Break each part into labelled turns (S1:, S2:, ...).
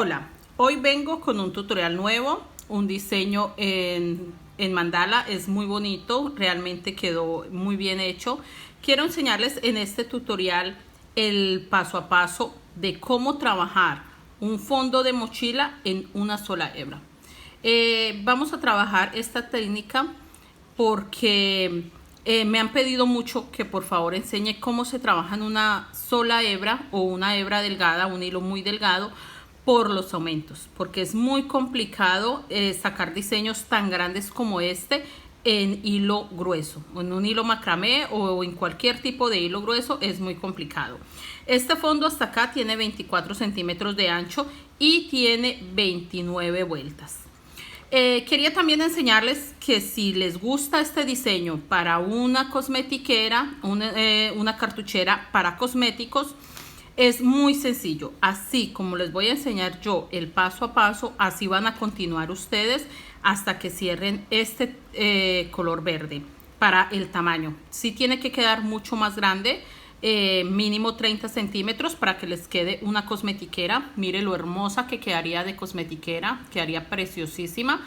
S1: Hola, hoy vengo con un tutorial nuevo, un diseño en mandala. Es muy bonito, realmente quedó muy bien hecho. Quiero enseñarles en este tutorial el paso a paso de cómo trabajar un fondo de mochila en una sola hebra. Vamos a trabajar esta técnica porque me han pedido mucho que por favor enseñe cómo se trabaja en una sola hebra o una hebra delgada, un hilo muy delgado, por los aumentos, porque es muy complicado sacar diseños tan grandes como este en hilo grueso, en un hilo macramé o en cualquier tipo de hilo grueso. Es muy complicado. Este fondo hasta acá tiene 24 centímetros de ancho y tiene 29 vueltas. Quería también enseñarles que si les gusta este diseño para una cosmetiquera, una cartuchera para cosméticos, es muy sencillo. Así como les voy a enseñar yo el paso a paso, así van a continuar ustedes hasta que cierren este color verde. Para el tamaño, sí tiene que quedar mucho más grande, mínimo 30 centímetros para que les quede una cosmetiquera. Mire lo hermosa que quedaría de cosmetiquera, quedaría preciosísima.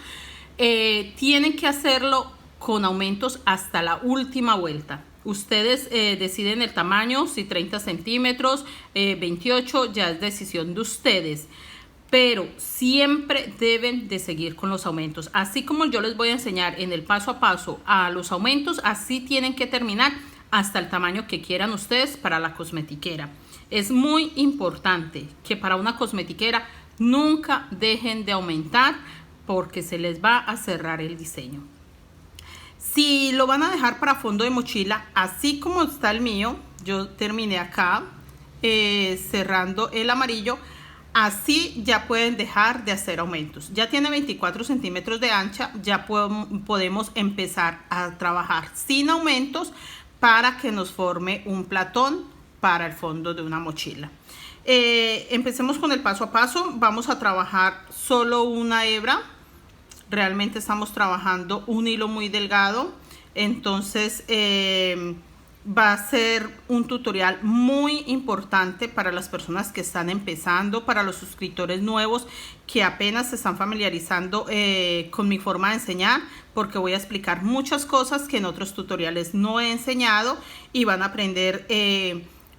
S1: Tienen que hacerlo con aumentos hasta la última vuelta. Ustedes deciden el tamaño, si 30 centímetros, 28, ya es decisión de ustedes. Pero siempre deben de seguir con los aumentos. Así como yo les voy a enseñar en el paso a paso a los aumentos, así tienen que terminar hasta el tamaño que quieran ustedes para la cosmetiquera. Es muy importante que para una cosmetiquera nunca dejen de aumentar porque se les va a cerrar el diseño. Si lo van a dejar para fondo de mochila, así como está el mío, yo terminé acá cerrando el amarillo, así ya pueden dejar de hacer aumentos. Ya tiene 24 centímetros de ancha, ya podemos empezar a trabajar sin aumentos para que nos forme un platón para el fondo de una mochila. Empecemos con el paso a paso. Vamos a trabajar solo una hebra. Realmente estamos trabajando un hilo muy delgado, entonces va a ser un tutorial muy importante para las personas que están empezando, para los suscriptores nuevos que apenas se están familiarizando con mi forma de enseñar, porque voy a explicar muchas cosas que en otros tutoriales no he enseñado y van a aprender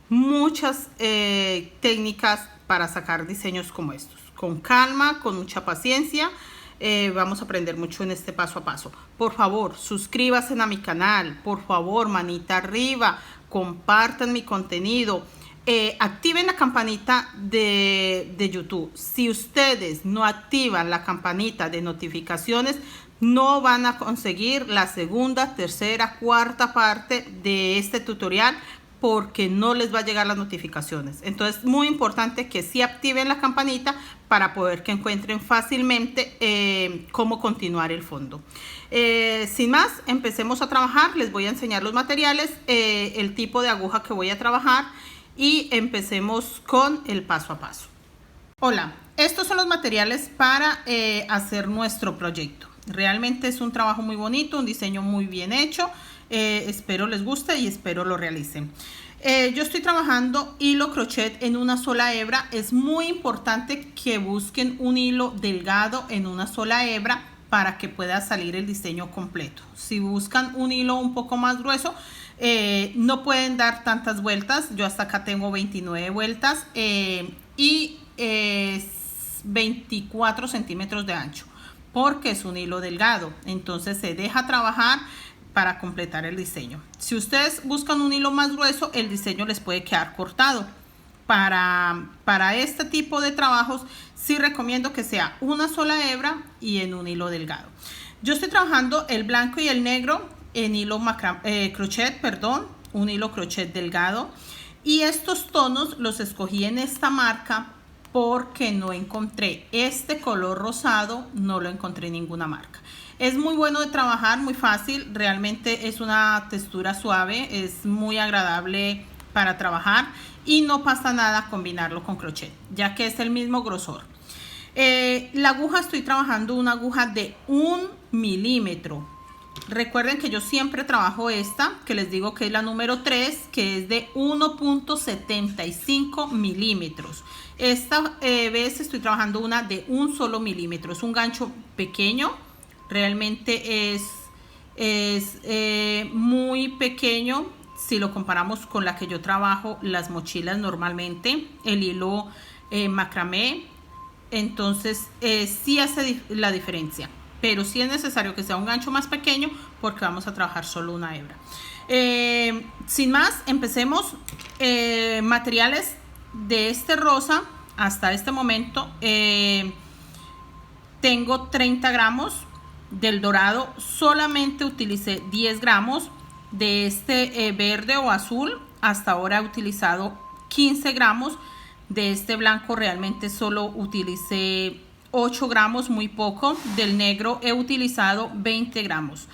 S1: muchas técnicas para sacar diseños como estos, con calma, con mucha paciencia. Vamos a aprender mucho en este paso a paso. Por favor, suscríbanse a mi canal, por favor, manita arriba, compartan mi contenido, activen la campanita de YouTube. Si ustedes no activan la campanita de notificaciones, no van a conseguir la segunda, tercera, cuarta parte de este tutorial, porque no les va a llegar las notificaciones. Entonces, muy importante que sí activen la campanita para poder que encuentren fácilmente cómo continuar el fondo. Sin más, empecemos a trabajar. Les voy a enseñar los materiales, el tipo de aguja que voy a trabajar y empecemos con el paso a paso. Hola, estos son los materiales para hacer nuestro proyecto. Realmente es un trabajo muy bonito, un diseño muy bien hecho. Espero les guste y espero lo realicen. Yo estoy trabajando hilo crochet en una sola hebra. Es muy importante que busquen un hilo delgado en una sola hebra para que pueda salir el diseño completo. Si buscan un hilo un poco más grueso, no pueden dar tantas vueltas. Yo hasta acá tengo 29 vueltas y 24 centímetros de ancho, porque es un hilo delgado, entonces se deja trabajar para completar el diseño. Si ustedes buscan un hilo más grueso, el diseño les puede quedar cortado. Para este tipo de trabajos sí recomiendo que sea una sola hebra y en un hilo delgado. Yo estoy trabajando el blanco y el negro en hilo crochet, perdón, un hilo crochet delgado, y estos tonos los escogí en esta marca porque no encontré este color rosado, no lo encontré en ninguna marca. Es muy bueno de trabajar, muy fácil, realmente es una textura suave, es muy agradable para trabajar y no pasa nada combinarlo con crochet, ya que es el mismo grosor. La aguja, estoy trabajando una aguja de 1 milímetro. Recuerden que yo siempre trabajo esta, que les digo que es la número 3, que es de 1.75 milímetros. Esta vez estoy trabajando una de un solo milímetro. Es un gancho pequeño, realmente es muy pequeño si lo comparamos con la que yo trabajo las mochilas normalmente, el hilo macramé. Entonces sí hace la diferencia, pero sí es necesario que sea un gancho más pequeño porque vamos a trabajar solo una hebra. Sin más, empecemos. Materiales de este rosa hasta este momento, tengo 30 gramos. Del dorado solamente utilicé 10 gramos. De este verde o azul hasta ahora he utilizado 15 gramos. De este blanco realmente solo utilicé 8 gramos, muy poco. Del negro he utilizado 20 gramos.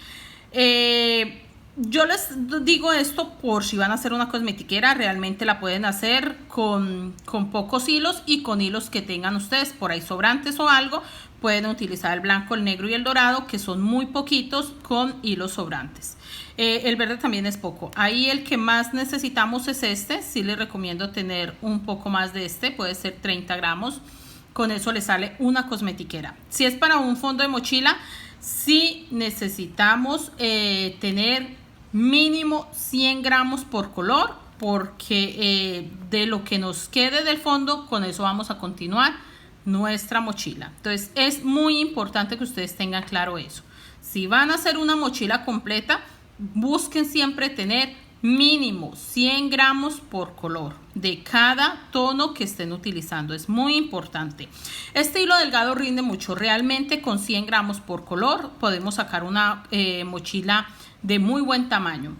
S1: Yo les digo esto por si van a hacer una cosmetiquera, realmente la pueden hacer con pocos hilos y con hilos que tengan ustedes por ahí sobrantes o algo. Pueden utilizar el blanco, el negro y el dorado, que son muy poquitos, con hilos sobrantes. El verde también es poco. Ahí el que más necesitamos es este. Sí les recomiendo tener un poco más de este, puede ser 30 gramos. Con eso le sale una cosmetiquera. Si es para un fondo de mochila, sí necesitamos tener mínimo 100 gramos por color, porque de lo que nos quede del fondo, con eso vamos a continuar nuestra mochila. Entonces es muy importante que ustedes tengan claro eso. Si van a hacer una mochila completa, busquen siempre tener mínimo 100 gramos por color de cada tono que estén utilizando. Es muy importante. Este hilo delgado rinde mucho. Realmente con 100 gramos por color podemos sacar una mochila de muy buen tamaño.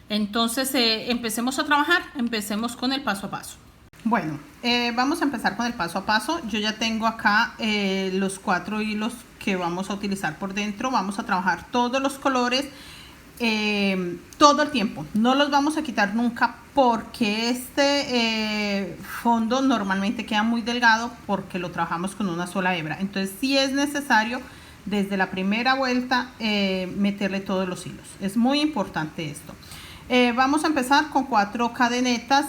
S1: Entonces empecemos a trabajar. Empecemos con el paso a paso. Bueno, vamos a empezar con el paso a paso. Yo ya tengo acá los 4 hilos que vamos a utilizar por dentro. Vamos a trabajar todos los colores todo el tiempo. No los vamos a quitar nunca porque este fondo normalmente queda muy delgado porque lo trabajamos con una sola hebra. Entonces sí es necesario desde la primera vuelta meterle todos los hilos. Es muy importante esto. Vamos a empezar con 4 cadenetas.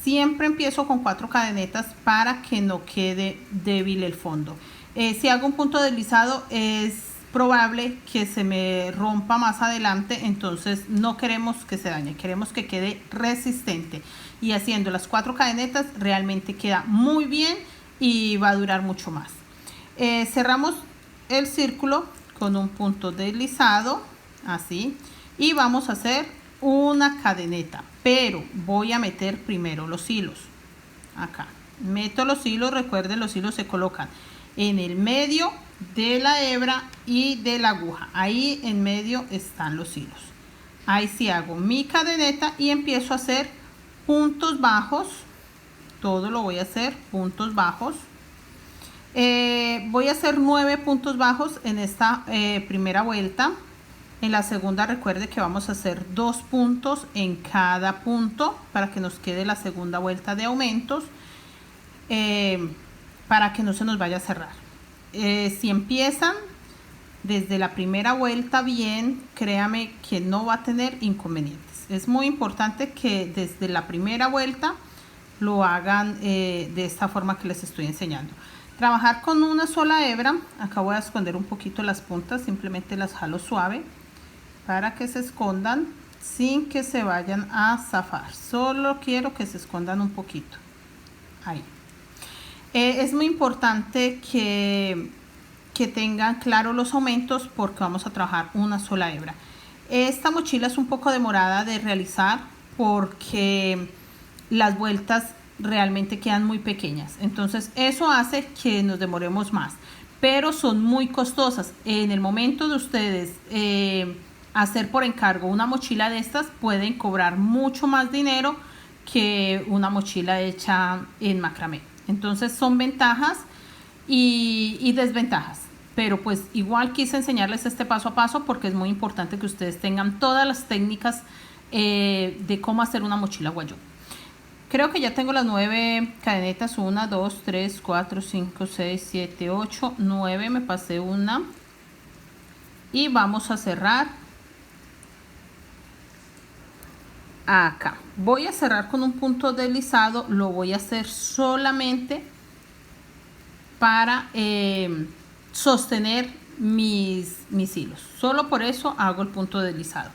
S1: Siempre empiezo con 4 cadenetas para que no quede débil el fondo. Si hago un punto deslizado es probable que se me rompa más adelante, entonces no queremos que se dañe, queremos que quede resistente. Y haciendo las 4 cadenetas realmente queda muy bien y va a durar mucho más. Cerramos el círculo con un punto deslizado, así, y vamos a hacer una cadeneta, pero voy a meter primero los hilos. Acá meto los hilos, recuerden, los hilos se colocan en el medio de la hebra y de la aguja. Ahí en medio están los hilos. Ahí sí hago mi cadeneta y empiezo a hacer puntos bajos. Todo lo voy a hacer puntos bajos. Voy a hacer 9 puntos bajos en esta primera vuelta. En la segunda recuerde que vamos a hacer 2 puntos en cada punto para que nos quede la segunda vuelta de aumentos, para que no se nos vaya a cerrar. Si empiezan desde la primera vuelta bien, créame que no va a tener inconvenientes. Es muy importante que desde la primera vuelta lo hagan de esta forma que les estoy enseñando. Trabajar con una sola hebra. Acá voy a esconder un poquito las puntas, simplemente las jalo suave para que se escondan sin que se vayan a zafar. Solo quiero que se escondan un poquito. Ahí. Es muy importante que tengan claro los aumentos porque vamos a trabajar una sola hebra. Esta mochila es un poco demorada de realizar porque las vueltas realmente quedan muy pequeñas. Entonces eso hace que nos demoremos más. Pero son muy costosas. En el momento de ustedes hacer por encargo una mochila de estas, pueden cobrar mucho más dinero que una mochila hecha en macramé. Entonces son ventajas y desventajas, pero pues igual quise enseñarles este paso a paso porque es muy importante que ustedes tengan todas las técnicas de cómo hacer una mochila guayú. Creo que ya tengo las 9 cadenetas, 1, 2, 3, 4, 5, 6, 7, 8, 9, me pasé una y vamos a cerrar acá. Voy a cerrar con un punto deslizado, lo voy a hacer solamente para sostener mis hilos. Solo por eso hago el punto deslizado.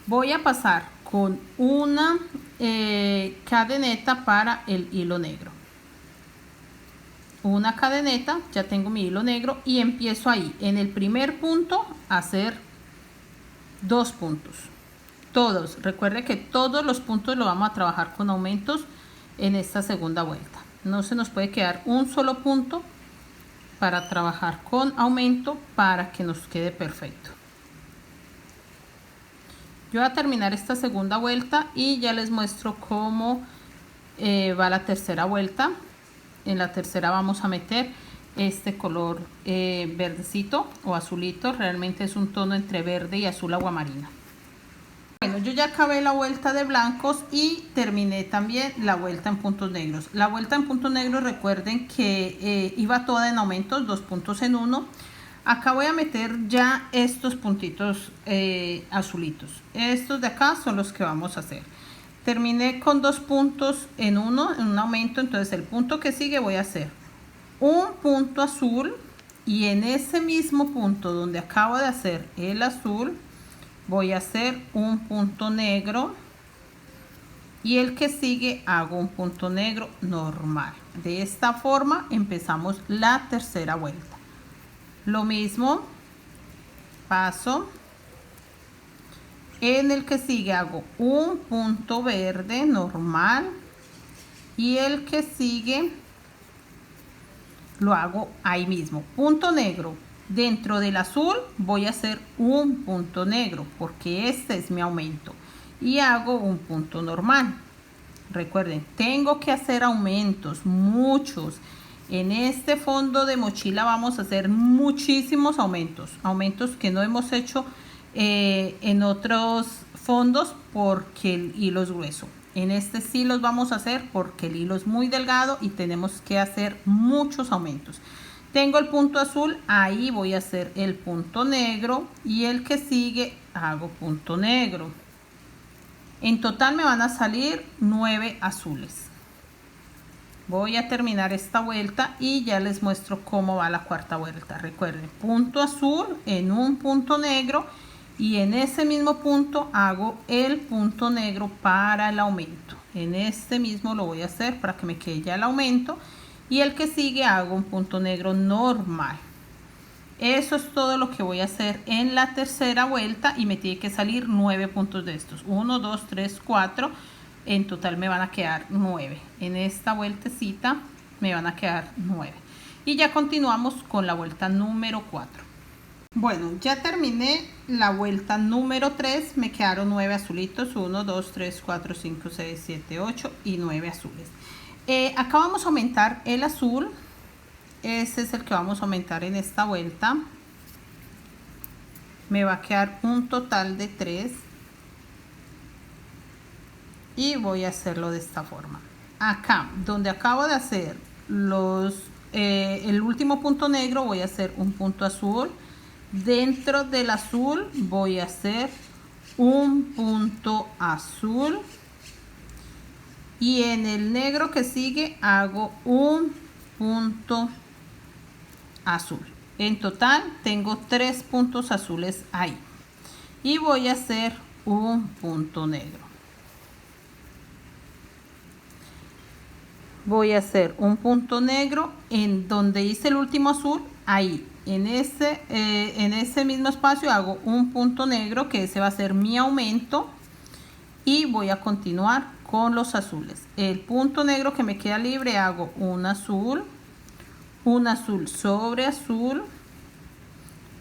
S1: Voy a pasar con una cadeneta para el hilo negro. Una cadeneta, ya tengo mi hilo negro y empiezo ahí en el primer punto a hacer 2 puntos. Todos, recuerde que todos los puntos lo vamos a trabajar con aumentos en esta segunda vuelta. No se nos puede quedar un solo punto para trabajar con aumento para que nos quede perfecto. Yo voy a terminar esta segunda vuelta y ya les muestro cómo va la tercera vuelta. En la tercera vamos a meter este color verdecito o azulito. Realmente es un tono entre verde y azul aguamarina. Bueno, yo ya acabé la vuelta de blancos y terminé también la vuelta en puntos negros. La vuelta en puntos negros, recuerden que iba toda en aumentos, 2 puntos en uno. Acá voy a meter ya estos puntitos azulitos. Estos de acá son los que vamos a hacer. Terminé con 2 puntos en uno, en un aumento. Entonces el punto que sigue voy a hacer un punto azul y en ese mismo punto donde acabo de hacer el azul voy a hacer un punto negro y el que sigue hago un punto negro normal. De esta forma empezamos la tercera vuelta. Lo mismo, paso, en el que sigue hago un punto verde normal y el que sigue lo hago ahí mismo, punto negro. Dentro del azul voy a hacer un punto negro porque este es mi aumento y hago un punto normal. Recuerden, tengo que hacer aumentos, muchos. En este fondo de mochila vamos a hacer muchísimos aumentos, aumentos que no hemos hecho en otros fondos porque el hilo es grueso. En este sí los vamos a hacer porque el hilo es muy delgado y tenemos que hacer muchos aumentos. Tengo el punto azul, ahí voy a hacer el punto negro y el que sigue hago punto negro. En total me van a salir 9 azules. Voy a terminar esta vuelta y ya les muestro cómo va la cuarta vuelta. Recuerden, punto azul en un punto negro y en ese mismo punto hago el punto negro para el aumento. En este mismo lo voy a hacer para que me quede ya el aumento y el que sigue hago un punto negro normal. Eso es todo lo que voy a hacer en la tercera vuelta y me tiene que salir 9 puntos de estos. 1, 2, 3, 4. En total me van a quedar 9. En esta vueltecita me van a quedar 9. Y ya continuamos con la vuelta número 4. Bueno, ya terminé la vuelta número 3. Me quedaron 9 azulitos. 1, 2, 3, 4, 5, 6, 7, 8 y 9 azules. Acá vamos a aumentar el azul. Este es el que vamos a aumentar en esta vuelta. Me va a quedar un total de 3. Y voy a hacerlo de esta forma. Acá donde acabo de hacer el último punto negro voy a hacer un punto azul. Dentro del azul voy a hacer un punto azul y en el negro que sigue hago un punto azul. En total tengo 3 puntos azules ahí y voy a hacer un punto negro. Voy a hacer un punto negro en donde hice el último azul, ahí en ese mismo espacio hago un punto negro, que ese va a ser mi aumento, y voy a continuar con los azules. El punto negro que me queda libre hago un azul sobre azul,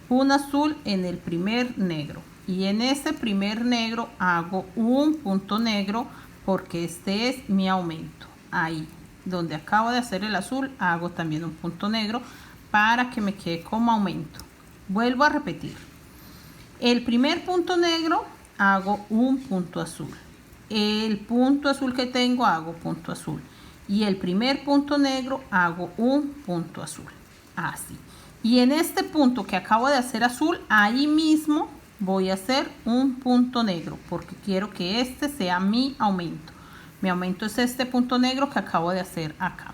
S1: un azul en el primer negro y en ese primer negro hago un punto negro porque este es mi aumento. Ahí donde acabo de hacer el azul hago también un punto negro para que me quede como aumento. Vuelvo a repetir, el primer punto negro hago un punto azul, el punto azul que tengo hago punto azul y el primer punto negro hago un punto azul, así. Y en este punto que acabo de hacer azul, ahí mismo voy a hacer un punto negro porque quiero que este sea mi aumento. Mi aumento es este punto negro que acabo de hacer acá.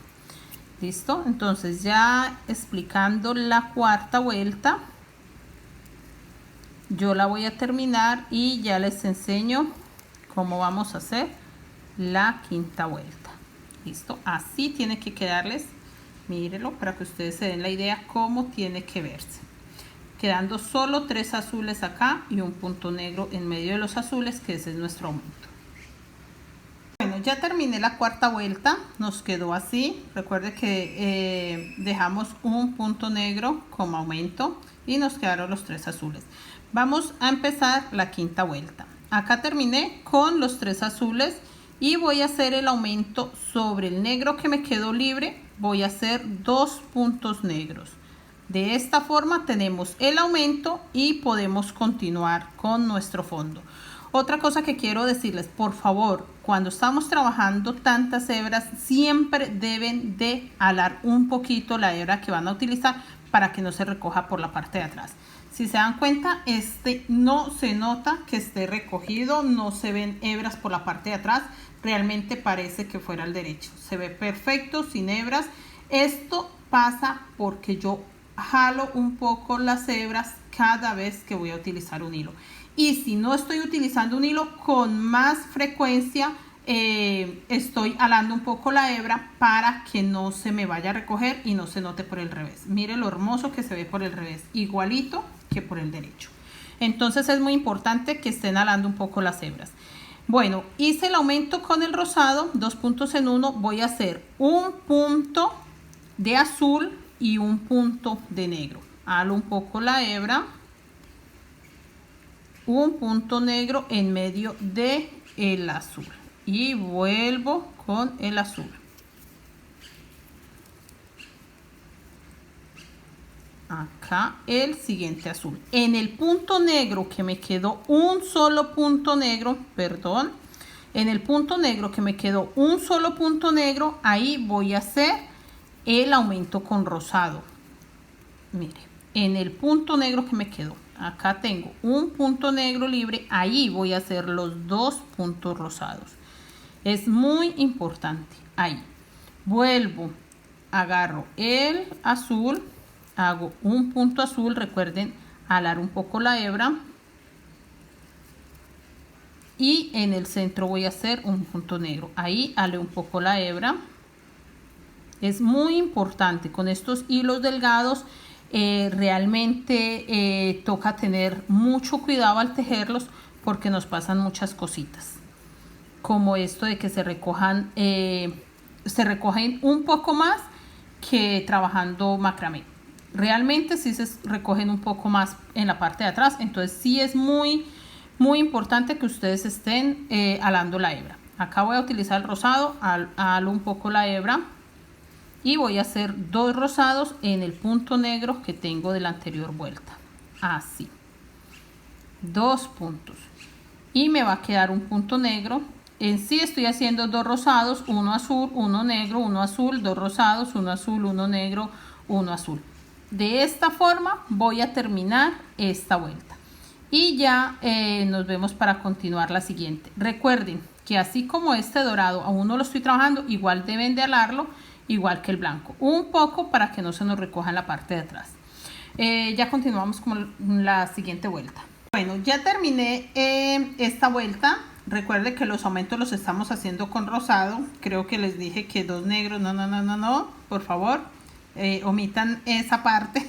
S1: ¿Listo? Entonces ya explicando la cuarta vuelta, yo la voy a terminar y ya les enseño cómo vamos a hacer la quinta vuelta. ¿Listo? Así tiene que quedarles. Mírenlo para que ustedes se den la idea cómo tiene que verse. Quedando solo 3 azules acá y un punto negro en medio de los azules, que ese es nuestro aumento. Bueno, ya terminé la cuarta vuelta, nos quedó así. Recuerde que dejamos un punto negro como aumento y nos quedaron los 3 azules. Vamos a empezar la quinta vuelta. Acá terminé con los 3 azules y voy a hacer el aumento sobre el negro que me quedó libre. Voy a hacer 2 puntos negros. De esta forma tenemos el aumento y podemos continuar con nuestro fondo. Otra cosa que quiero decirles, por favor, cuando estamos trabajando tantas hebras, siempre deben de alar un poquito la hebra que van a utilizar para que no se recoja por la parte de atrás. Si se dan cuenta, no se nota que esté recogido, no se ven hebras por la parte de atrás, realmente parece que fuera al derecho. Se ve perfecto, sin hebras. Esto pasa porque yo jalo un poco las hebras cada vez que voy a utilizar un hilo. Y si no estoy utilizando un hilo, con más frecuencia estoy alando un poco la hebra para que no se me vaya a recoger y no se note por el revés. Mire lo hermoso que se ve por el revés, igualito que por el derecho. Entonces es muy importante que estén alando un poco las hebras. Bueno, hice el aumento con el rosado, 2 puntos en uno. Voy a hacer un punto de azul y un punto de negro. Halo un poco la hebra, un punto negro en medio de el azul y vuelvo con el azul. Acá el siguiente azul. En el punto negro que me quedó un solo punto negro, perdón, en el punto negro que me quedó un solo punto negro, ahí voy a hacer el aumento con rosado. Mire, en el punto negro que me quedó, acá tengo un punto negro libre, ahí voy a hacer los 2 puntos rosados. Es muy importante. Ahí vuelvo, agarro el azul, hago un punto azul, recuerden alar un poco la hebra y en el centro voy a hacer un punto negro. Ahí ale un poco la hebra. Es muy importante con estos hilos delgados. Realmente toca tener mucho cuidado al tejerlos porque nos pasan muchas cositas, como esto de que se recogen un poco más que trabajando macramé. Realmente sí se recogen un poco más en la parte de atrás, entonces sí es muy importante que ustedes estén alando la hebra. Acá voy a utilizar el rosado, halo un poco la hebra y voy a hacer 2 rosados en el punto negro que tengo de la anterior vuelta. Así. 2 puntos. Y me va a quedar un punto negro. En sí estoy haciendo 2 rosados, 1 azul, 1 negro, 1 azul, 2 rosados, 1 azul, 1 negro, 1 azul. De esta forma voy a terminar esta vuelta. Y ya nos vemos para continuar la siguiente. Recuerden que así como este dorado aún no lo estoy trabajando, igual deben de alarlo igual que el blanco, un poco para que no se nos recoja en la parte de atrás. Ya continuamos con la siguiente vuelta. Bueno, ya terminé esta vuelta. Recuerde que los aumentos los estamos haciendo con rosado. Creo que les dije que 2 negros. No, por favor, omitan esa parte.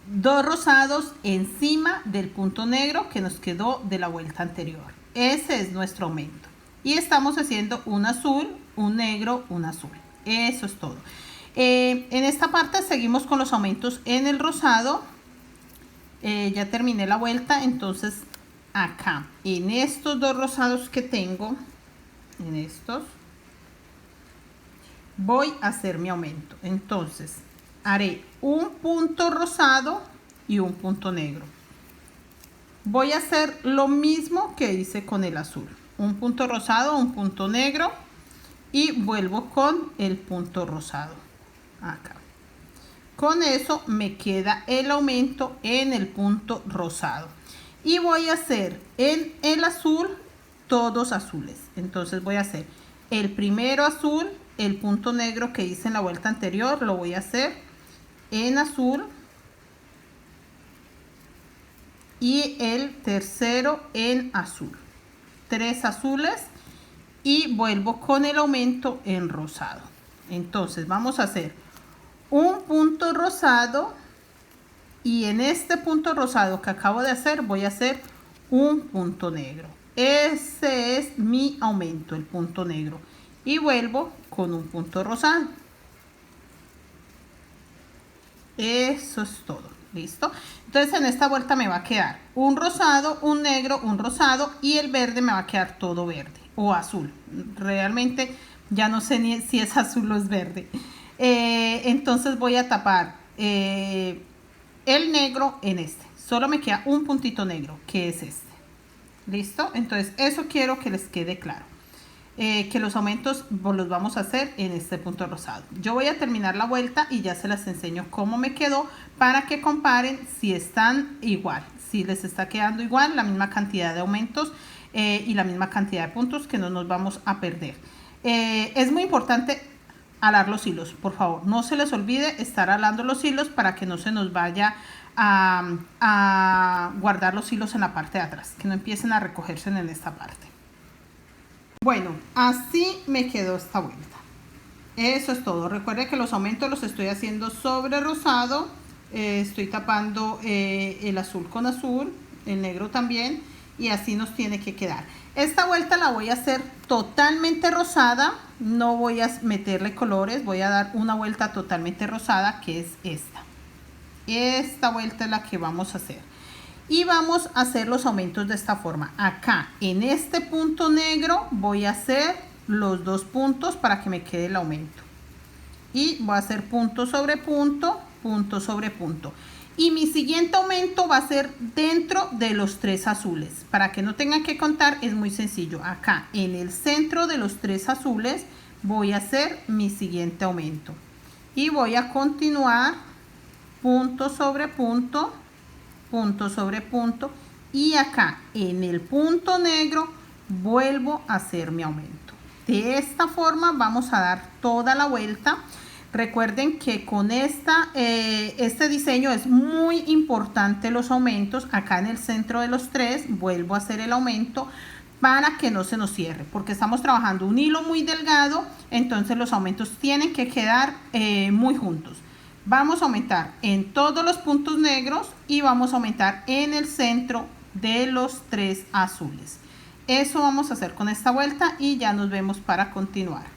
S1: 2 rosados encima del punto negro que nos quedó de la vuelta anterior. Ese es nuestro aumento. Y estamos haciendo un azul, un negro, un azul. Eso es todo. En esta parte seguimos con los aumentos en el rosado. Ya terminé la vuelta, entonces acá, en estos 2 rosados que tengo, en estos, voy a hacer mi aumento. Entonces, haré un punto rosado y un punto negro. Voy a hacer lo mismo que hice con el azul. Un punto rosado, un punto negro y vuelvo con el punto rosado acá. Con eso me queda el aumento en el punto rosado. Y voy a hacer en el azul, todos azules. Entonces voy a hacer el primero azul, el punto negro que hice en la vuelta anterior, lo voy a hacer en azul. Y el tercero en azul. 3 azules y vuelvo con el aumento en rosado. Entonces vamos a hacer un punto rosado y en este punto rosado que acabo de hacer voy a hacer un punto negro. Ese es mi aumento, el punto negro, y vuelvo con un punto rosado. Eso es todo. ¿Listo? Entonces en esta vuelta me va a quedar un rosado, un negro, un rosado, y el verde me va a quedar todo verde o azul. Realmente ya no sé ni si es azul o es verde. Entonces voy a tapar el negro en este. Solo me queda un puntito negro, que es este. ¿Listo? Entonces eso quiero que les quede claro. Que los aumentos los vamos a hacer en este punto rosado. Yo voy a terminar la vuelta y ya se las enseño cómo me quedó para que comparen si están igual, si les está quedando igual, la misma cantidad de aumentos y la misma cantidad de puntos, que no nos vamos a perder. Es muy importante alar los hilos, por favor, no se les olvide estar alando los hilos para que no se nos vaya a guardar los hilos en la parte de atrás, que no empiecen a recogerse en esta parte. Bueno, así me quedó esta vuelta. Eso es todo. Recuerde que los aumentos los estoy haciendo sobre rosado. Estoy tapando el azul con azul, el negro también, y así nos tiene que quedar. Esta vuelta la voy a hacer totalmente rosada. No voy a meterle colores. Voy a dar una vuelta totalmente rosada, que es esta. Esta vuelta es la que vamos a hacer. Y vamos a hacer los aumentos de esta forma. Acá en este punto negro voy a hacer los 2 puntos para que me quede el aumento. Y voy a hacer punto sobre punto, punto sobre punto. Y mi siguiente aumento va a ser dentro de los 3 azules. Para que no tengan que contar, es muy sencillo. Acá en el centro de los 3 azules voy a hacer mi siguiente aumento. Y voy a continuar punto sobre punto, punto sobre punto, y acá en el punto negro vuelvo a hacer mi aumento. De esta forma vamos a dar toda la vuelta. Recuerden que con este diseño es muy importante los aumentos. Acá en el centro de los 3 vuelvo a hacer el aumento para que no se nos cierre, porque estamos trabajando un hilo muy delgado, entonces los aumentos tienen que quedar muy juntos. Vamos a aumentar en todos los puntos negros y vamos a aumentar en el centro de los 3 azules. Eso vamos a hacer con esta vuelta y ya nos vemos para continuar.